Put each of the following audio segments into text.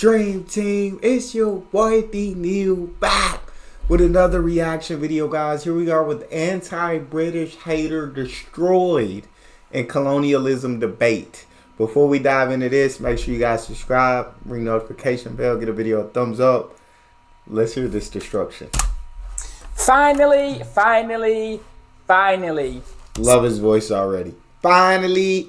Dream Team? It's your boy D Neil back with another reaction video, guys. Here we are with anti-British hater destroyed in colonialism debate. Before we dive into this, make sure you guys subscribe, ring notification bell, get a video a thumbs up. Let's hear this destruction. Finally. Love his voice already. Finally.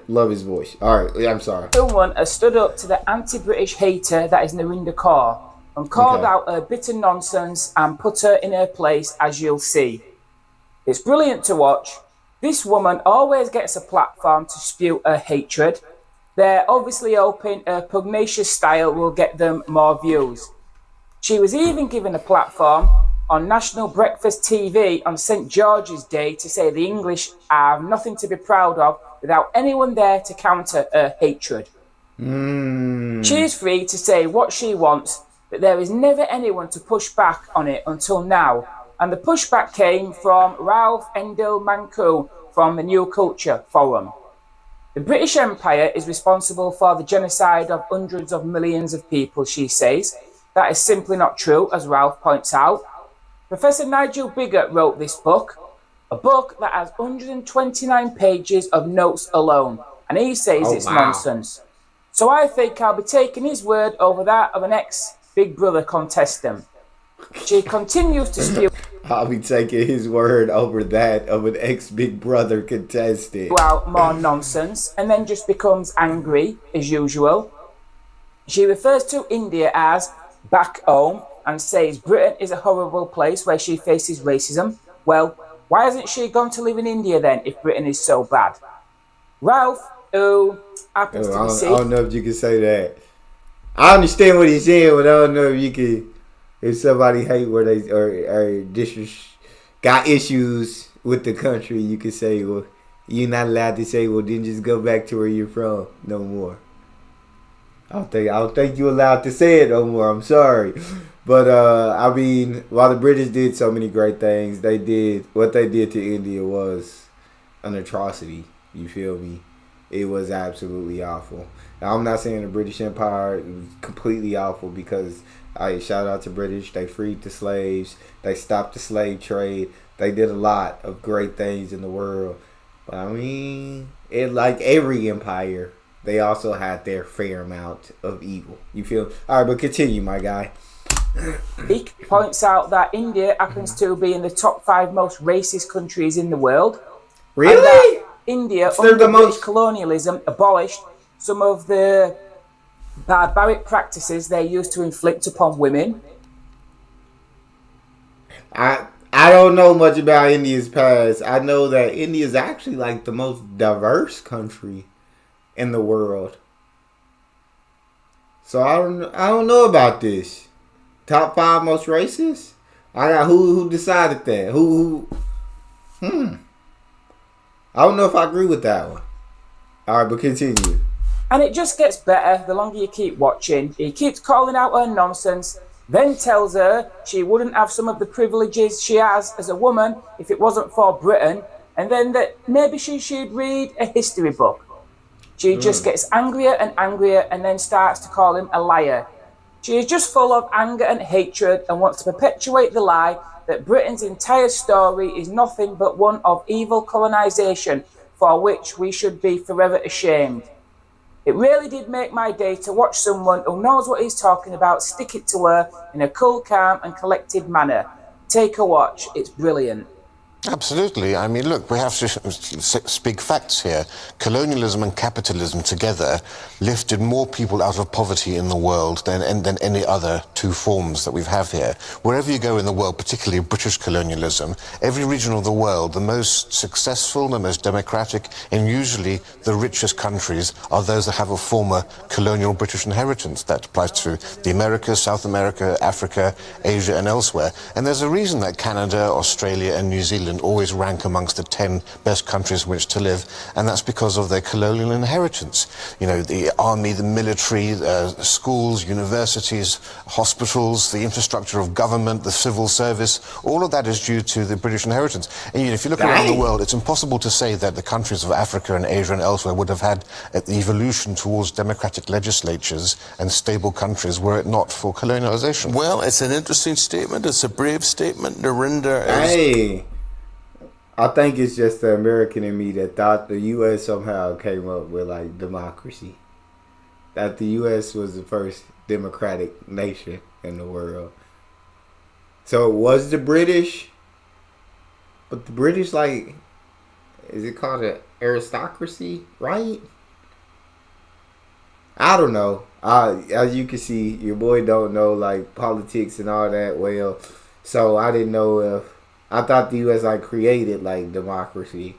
Love his voice. Alright, I'm sorry. Someone has stood up to the anti-British hater that is Narinda Kaur and called out her bitter nonsense and put her in her place, as you'll see. It's brilliant to watch. This woman always gets a platform to spew her hatred. They're obviously hoping her pugnacious style will get them more views. She was even given a platform on National Breakfast TV on St. George's Day to say the English have nothing to be proud of without anyone there to counter her hatred. She is free to say what she wants, but there is never anyone to push back on it until now. And the pushback came from Ralph Endel Manku from the New Culture Forum. The British Empire is responsible for the genocide of hundreds of millions of people, she says. That is simply not true, as Ralph points out. Professor Nigel Bigot wrote this book, a book that has 129 pages of notes alone, and he says it's nonsense. So I think I'll be taking his word over that of an ex-Big Brother contestant. She continues to spew I'll be taking his word over that of an ex-Big Brother contestant. out more nonsense, and then just becomes angry, as usual. She refers to India as back home, and says Britain is a horrible place where she faces racism. Well, why hasn't she gone to live in India then if Britain is so bad? Ralph, who happens to be I don't know if you can say that. I understand what he's saying, but I don't know if you can. If somebody hate where they or got issues with the country, you can say, well, you're not allowed to say, well, then just go back to where you're from no more. I don't think you're allowed to say it no more. I'm sorry. But, I mean, while the British did so many great things, what they did to India was an atrocity. You feel me? It was absolutely awful. Now, I'm not saying the British Empire was completely awful because shout out to British. They freed the slaves. They stopped the slave trade. They did a lot of great things in the world. But, I mean, like every empire, they also had their fair amount of evil. You feel? All right, but continue, my guy. He points out that India happens to be in the top 5 most racist countries in the world. Really? India, under British colonialism, abolished some of the barbaric practices they used to inflict upon women. I don't know much about India's past. I know that India is actually like the most diverse country in the world. So I don't know about this. Top 5 most racist? I got who decided that? I don't know if I agree with that one. Alright, but continue. And it just gets better the longer you keep watching. He keeps calling out her nonsense, then tells her she wouldn't have some of the privileges she has as a woman if it wasn't for Britain, and then that maybe she should read a history book. She just gets angrier and angrier and then starts to call him a liar. She is just full of anger and hatred and wants to perpetuate the lie that Britain's entire story is nothing but one of evil colonisation for which we should be forever ashamed. It really did make my day to watch someone who knows what he's talking about stick it to her in a cool, calm and collected manner. Take a watch, it's brilliant. Absolutely. I mean, look, we have to speak facts here. Colonialism and capitalism together lifted more people out of poverty in the world than any other 2 forms that we have here. Wherever you go in the world, particularly British colonialism, every region of the world, the most successful, the most democratic, and usually the richest countries are those that have a former colonial British inheritance. That applies to the Americas, South America, Africa, Asia, and elsewhere. And there's a reason that Canada, Australia, and New Zealand Zealand always rank amongst the 10 best countries in which to live, and that's because of their colonial inheritance. You know, the army, the military, schools, universities, hospitals, the infrastructure of government, the civil service, all of that is due to the British inheritance. And if you look around the world, it's impossible to say that the countries of Africa and Asia and elsewhere would have had the evolution towards democratic legislatures and stable countries were it not for colonialization. Well, it's an interesting statement. It's a brave statement. Narinda is... Hey, I think it's just the American in me that thought the U.S. somehow came up with like democracy. That the U.S. was the first democratic nation in the world. So it was the British, but the British, like, is it called an aristocracy, right? I don't know. As you can see, your boy don't know like politics and all that well. So I didn't know if I thought the U.S. like created like democracy,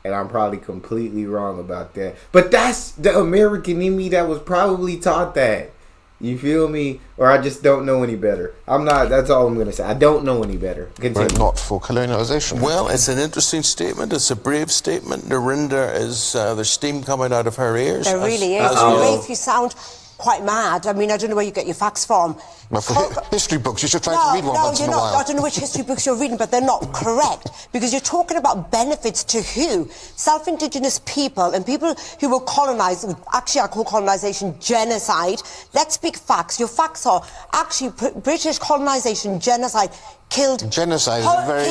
and I'm probably completely wrong about that. But that's the American in me that was probably taught that. You feel me? Or I just don't know any better. I'm not. That's all I'm gonna say. I don't know any better. Continue. But not for colonialization. Well, it's an interesting statement. It's a brave statement. Narinda is there's steam coming out of her ears. There really is. Rafe, you sound quite mad. I mean, I don't know where you get your facts from. Well, for history books, you should try to read one once in a while. I don't know which history books you're reading, but they're not correct. Because you're talking about benefits to who? Self-indigenous people and people who were colonised. Actually, I call colonisation genocide. Let's speak facts. Your facts are actually British colonisation, genocide, killed... Genocide is a very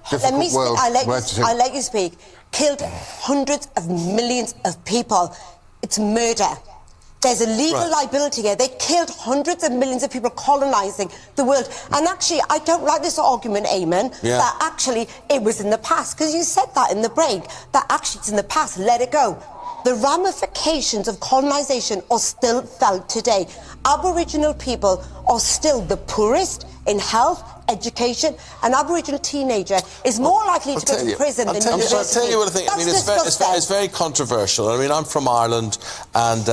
difficult word. I let you speak. Killed hundreds of millions of people. It's murder. There's a legal liability here. They killed hundreds of millions of people colonising the world. And actually, I don't like this argument, Eamon, that actually it was in the past. Because you said that in the break, that actually it's in the past, let it go. The ramifications of colonisation are still felt today. Aboriginal people are still the poorest in health, education. An Aboriginal teenager is more likely to go to prison than university. I'll tell you what I think. I mean, it's very controversial. I mean, I'm from Ireland, and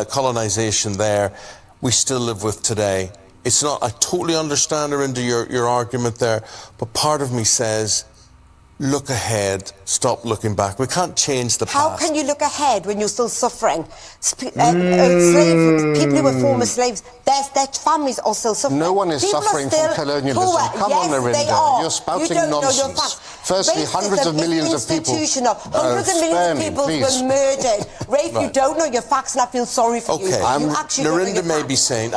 colonisation there, we still live with today. It's not. I totally understand your argument there, but part of me says, look ahead, stop looking back. We can't change the past. How can you look ahead when you're still suffering? Slaves, people who were former slaves, their families are still suffering. No one is suffering from colonialism. Come on, Narinda. You're spouting nonsense. Firstly, hundreds of millions of people... Hundreds of millions of people were murdered. Rafe, you don't know your facts, and I feel sorry for you. Narinda may be saying,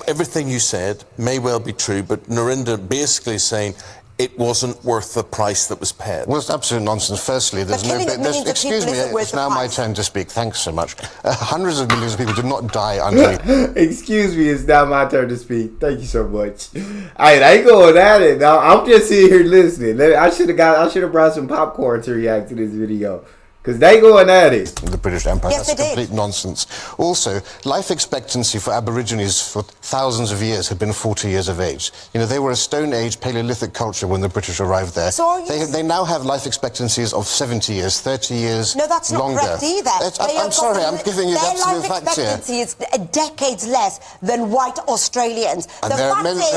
everything you said may well be true, but Narinda basically is saying, it wasn't worth the price that was paid. Well, it's absolute nonsense. Firstly, excuse me, it's now my turn to speak. Thanks so much. Hundreds of millions of people did not die under... Excuse me, it's now my turn to speak. Thank you so much. I ain't going at it. Now, I'm just sitting here listening. I should have brought some popcorn to react to this video. Because they going at it. The British Empire, that's complete nonsense. Also, life expectancy for Aborigines for thousands of years had been 40 years of age. You know, they were a Stone Age Paleolithic culture when the British arrived there. So they now have life expectancies of 70 years, 30 years longer. No, that's not correct either. I'm sorry, I'm giving you the absolute facts here. Their life expectancy is decades less than white Australians. And there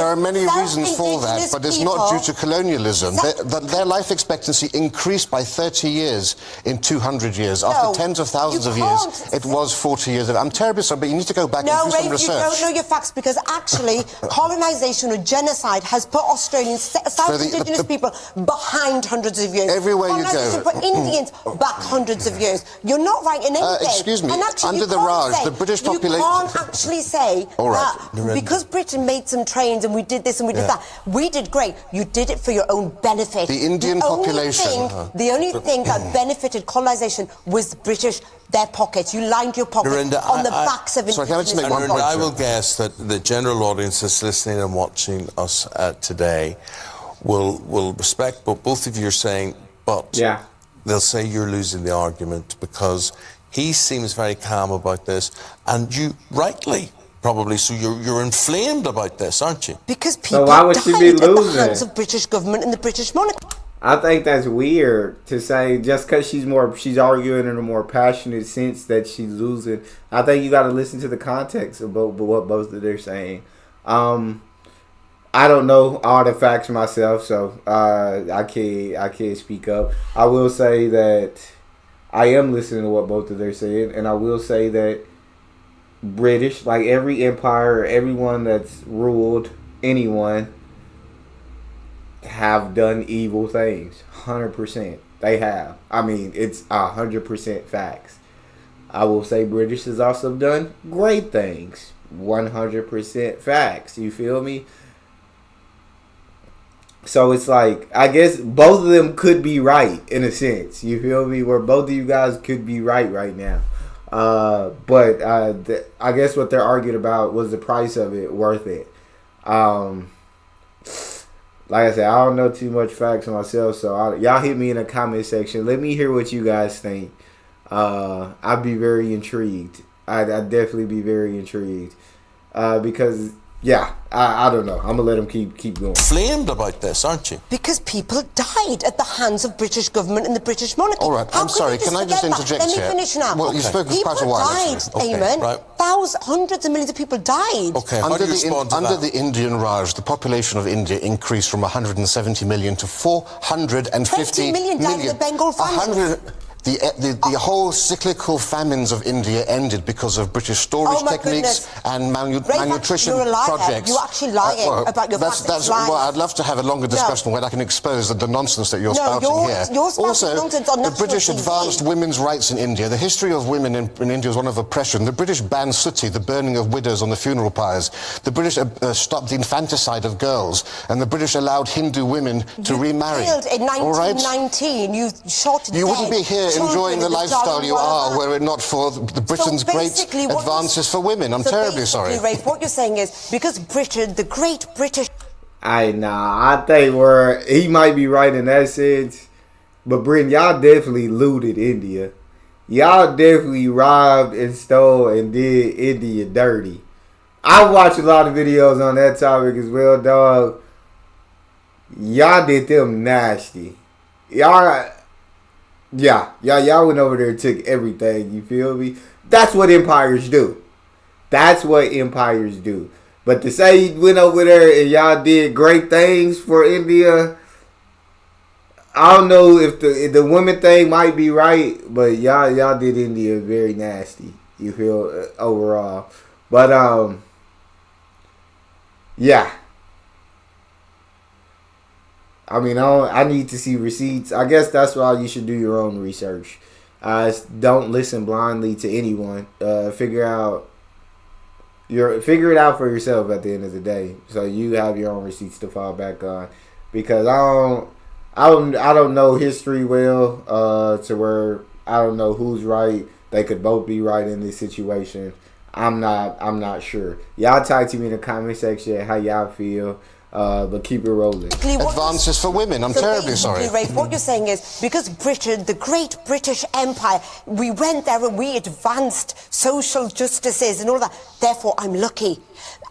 are many reasons for that, but it's not due to colonialism. Their life expectancy increased by 30 years in 200 years. After tens of thousands of years, it was 40 years. I'm terribly sorry, but you need to go back and do some research. No, you don't know your facts, because actually, colonisation or genocide has put Australians, South Indigenous people, behind hundreds of years. Everywhere you go. Colonisation put Indians back hundreds of years. You're not right in anything. Excuse me, and actually, under the Raj, the British population... You can't actually say that because Britain made some trains and we did this and we did that, we did great. You did it for your own benefit. The Indian population... The only thing that benefited colonisation was the British, their pockets. You lined your pockets on the backs of Indigenous people. I will guess that the general audience that's listening and watching us today will respect what both of you are saying, but they'll say you're losing the argument because he seems very calm about this, and you rightly probably, so you're inflamed about this, aren't you? Because people died at the hands of British government and the British monarchy. I think that's weird to say just because she's arguing in a more passionate sense that she's losing. I think you got to listen to the context of what both of they're saying. I don't know all the facts myself, so I can't speak up. I will say that I am listening to what both of them are saying, and I will say that British, like every empire, everyone that's ruled anyone, have done evil things. 100%. They have. I mean, it's 100% facts. I will say British has also done great things. 100% facts. You feel me? So it's like, I guess both of them could be right in a sense. You feel me? Where both of you guys could be right now. But I guess what they're arguing about was the price of it worth it. Like I said, I don't know too much facts on myself, so y'all hit me in the comment section. Let me hear what you guys think. I'd be very intrigued. I'd definitely be very intrigued. Because, yeah, I don't know. I'm going to let them keep going. Flamed about this, aren't you? Because people died at the hands of British government and the British monarchy. All right, I'm sorry, can I just interject here? here? Let me finish now. Well, you've spoken for quite a while, actually. People died, Eamon. Right. Hundreds of millions of people died. Okay, how do you respond to that? Under the Indian Raj, the population of India increased from 170 million to 450 20 million died in the Bengal famine. The whole cyclical famines of India ended because of British storage techniques and malnutrition projects. You're actually lying about your facts. Well, I'd love to have a longer discussion where I can expose the nonsense that you're spouting here. Also, the British advanced women's rights in India. The history of women in India is one of oppression. The British banned sutti, the burning of widows on the funeral pyres. The British stopped the infanticide of girls. And the British allowed Hindu women to remarry. You killed in 1919. You shot You wouldn't be here enjoying the lifestyle you are were it not for the Britain's great advances for women. I'm terribly sorry. Rafe, what you're saying is because Britain, the great British... I think he might be right in that sense. But Britain, y'all definitely looted India. Y'all definitely robbed and stole and did India dirty. I watched a lot of videos on that topic as well, dog. Y'all did them nasty. Y'all went over there and took everything, you feel me? That's what empires do. That's what empires do. But to say you went over there and y'all did great things for India, I don't know if the women thing might be right, but y'all did India very nasty, you feel, overall. But, yeah. I mean, I need to see receipts. I guess that's why you should do your own research. Don't listen blindly to anyone. Figure it out for yourself at the end of the day, so you have your own receipts to fall back on. Because I don't know history well to where I don't know who's right. They could both be right in this situation. I'm not sure. Y'all type to me in the comment section how y'all feel. But keep it rolling. Advances for women. I'm terribly sorry. Rafe, what you're saying is because Britain, the great British Empire, we went there and we advanced social justices and all that. Therefore, I'm lucky.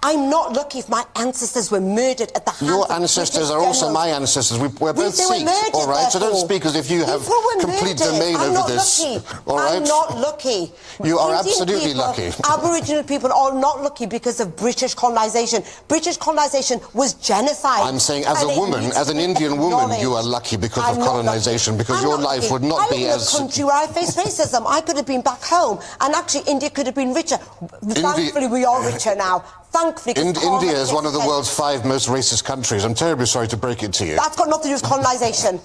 I'm not lucky if my ancestors were murdered at the hands of Your ancestors are also my ancestors. We're both Sikhs, all right? So don't speak as if you have complete domain over this. All right? I'm not lucky. You are absolutely lucky. Aboriginal people are not lucky because of British colonisation. British colonisation was genocide. I'm saying as a woman, as an Indian woman, you are lucky because of colonisation, because your life would not be as... I live in a country where I face racism. I could have been back home, and actually India could have been richer. Thankfully, we are richer now. Thankfully, India is one of the world's 5 most racist countries. I'm terribly sorry to break it to you. That's got nothing to do with colonisation.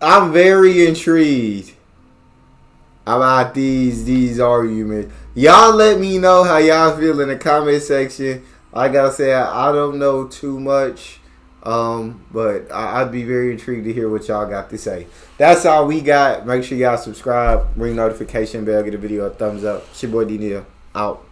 I'm very intrigued about these arguments. Y'all let me know how y'all feel in the comment section. Like I said, I don't know too much. But I'd be very intrigued to hear what y'all got to say. That's all we got. Make sure y'all subscribe, ring notification bell, get a video a thumbs up. It's your boy D Neal, out.